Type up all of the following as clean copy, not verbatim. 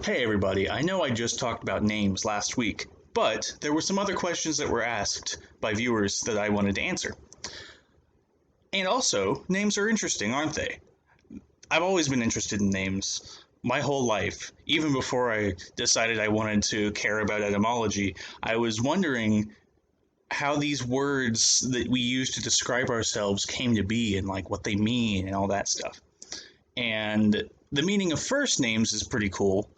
Hey everybody, I know I just talked about names last week, but there were some other questions that were asked by viewers that I wanted to answer. And also, names are interesting, aren't they? I've always been interested in names my whole life. Even before I decided I wanted to care about etymology, I was wondering how these words that we use to describe ourselves came to be and like what they mean and all that stuff. And the meaning of first names is pretty cool,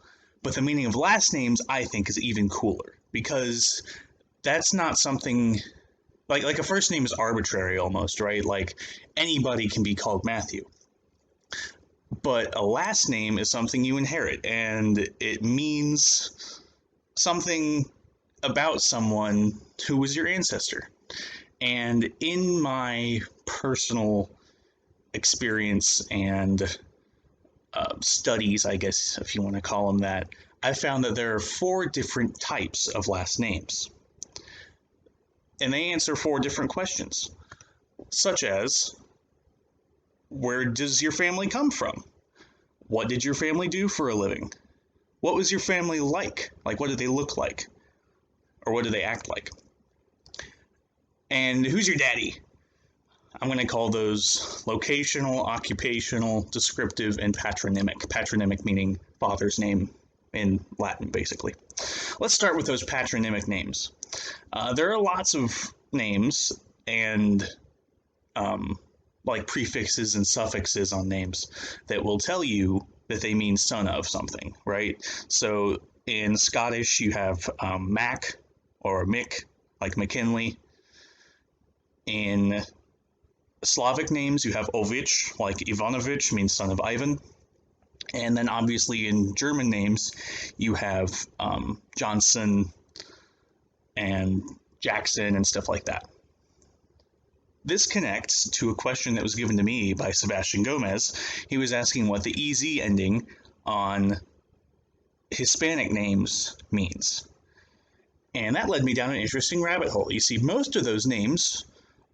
but the meaning of last names I think is even cooler because that's not something like a first name is arbitrary almost, right? Like anybody can be called Matthew. But a last name is something you inherit and it means something about someone who was your ancestor. And in my personal experience and studies, I guess, if you want to call them that, I found that there are 4 different types of last names. And they answer 4 different questions, such as, where does your family come from? What did your family do for a living? What was your family like? Like, what did they look like? Or what do they act like? And who's your daddy? I'm going to call those locational, occupational, descriptive, and patronymic. Patronymic meaning father's name in Latin, basically. Let's start with those patronymic names. There are lots of names and like prefixes and suffixes on names that will tell you that they mean son of something, right? So in Scottish, you have Mac or Mick, like McKinley. In Slavic names, you have Ovich, like Ivanovich, means son of Ivan. And then obviously in German names, you have Johnson and Jackson and stuff like that. This connects to a question that was given to me by Sebastian Gomez. He was asking what the EZ ending on Hispanic names means. And that led me down an interesting rabbit hole. You see, most of those names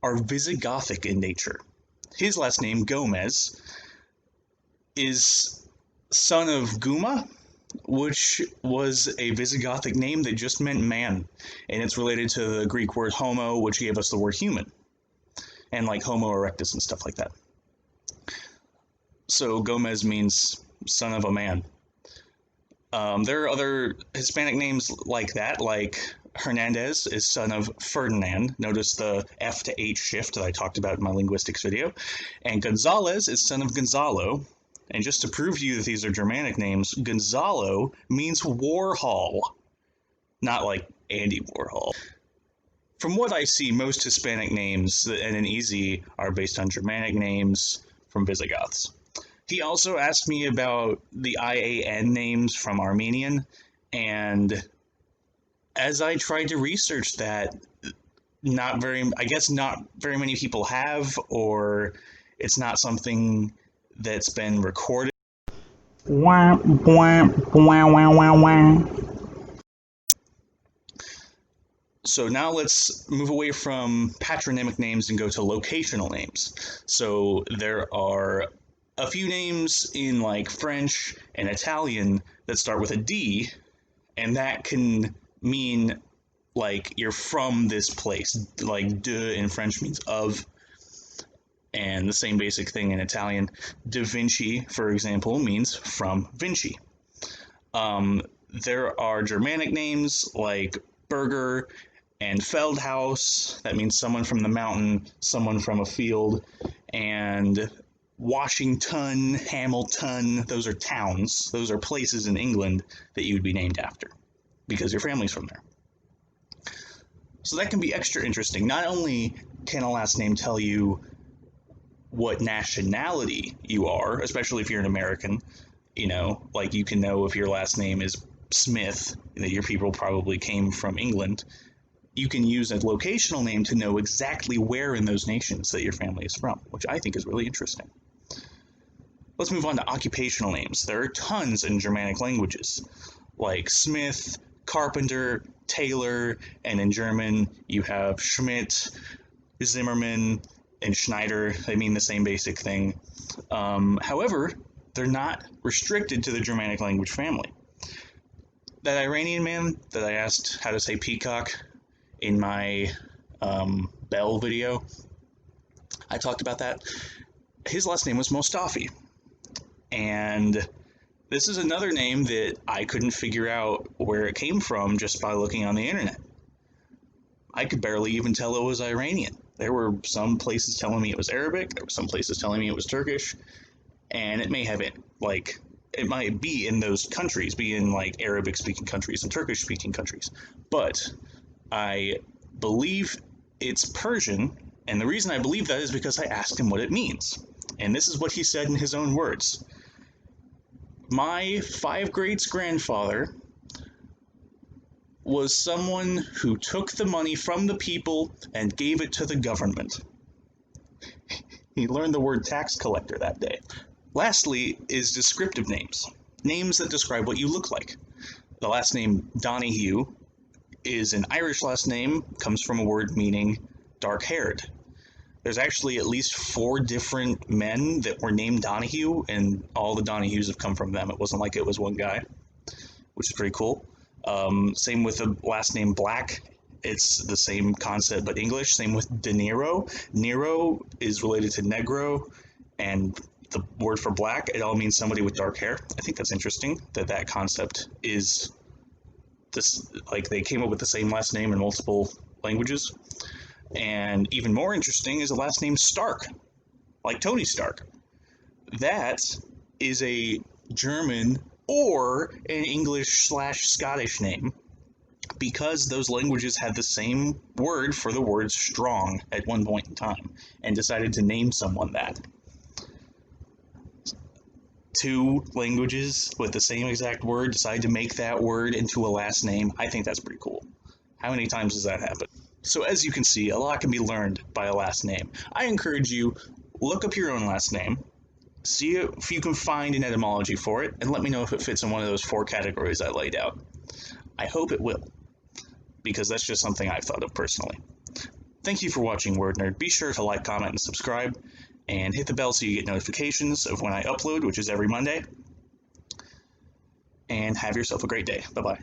are Visigothic in nature. His last name, Gomez, is son of Guma, which was a Visigothic name that just meant man. And it's related to the Greek word homo, which gave us the word human. And like Homo erectus and stuff like that. So Gomez means son of a man. There are other Hispanic names like that, like Hernandez is son of Ferdinand. Notice the F to H shift that I talked about in my linguistics video. And Gonzalez is son of Gonzalo. And just to prove to you that these are Germanic names, Gonzalo means Warhol, not like Andy Warhol. From what I see, most Hispanic names that end in EZ are based on Germanic names from Visigoths. He also asked me about the IAN names from Armenian, and as I tried to research that, not very many people have, or it's not something that's been recorded. So now let's move away from patronymic names and go to locational names. So there are a few names in like French and Italian that start with a D, and that can mean like you're from this place. Like de in French means of, and the same basic thing in Italian. Da Vinci, for example, means from Vinci. There are Germanic names like Berger and Feldhaus, that means someone from the mountain, someone from a field, and Washington, Hamilton, those are towns, those are places in England that you would be named after, because your family's from there. So that can be extra interesting. Not only can a last name tell you what nationality you are, especially if you're an American, like you can know if your last name is Smith, that your people probably came from England. You can use a locational name to know exactly where in those nations that your family is from, which I think is really interesting. Let's move on to occupational names. There are tons in Germanic languages, like Smith, Carpenter, Taylor, and in German you have Schmidt, Zimmerman, and Schneider. They mean the same basic thing. However, they're not restricted to the Germanic language family. that Iranian man that I asked how to say peacock in my Bell video, I talked about that. His last name was Mostafi. And this is another name that I couldn't figure out where it came from just by looking on the internet. I could barely even tell it was Iranian. There were some places telling me it was Arabic, there were some places telling me it was Turkish, and it may have it, like, it might be in those countries, be in like Arabic-speaking countries and Turkish-speaking countries. But I believe it's Persian, and the reason I believe that is because I asked him what it means. And this is what he said in his own words. My 5 greats grandfather was someone who took the money from the people and gave it to the government. He learned the word tax collector that day. Lastly is descriptive names, names that describe what you look like. The last name Donahue is an Irish last name, comes from a word meaning dark-haired. There's actually at least 4 different men that were named Donahue, and all the Donahues have come from them. It wasn't like it was one guy, which is pretty cool. Same with the last name Black. It's the same concept, but English. Same with De Niro. Nero is related to Negro, and the word for black, it all means somebody with dark hair. I think that's interesting that that concept is this, like they came up with the same last name in multiple languages. And even more interesting is the last name Stark, like Tony Stark. That is a German or an English/Scottish name, because those languages had the same word for the word strong at one point in time and decided to name someone that. 2 languages with the same exact word decide to make that word into a last name. I think that's pretty cool. How many times does that happen? So as you can see, a lot can be learned by a last name. I encourage you, look up your own last name, see if you can find an etymology for it, and let me know if it fits in one of those 4 categories I laid out. I hope it will, because that's just something I've thought of personally. Thank you for watching, Word Nerd. Be sure to like, comment, and subscribe, and hit the bell so you get notifications of when I upload, which is every Monday. And have yourself a great day. Bye-bye.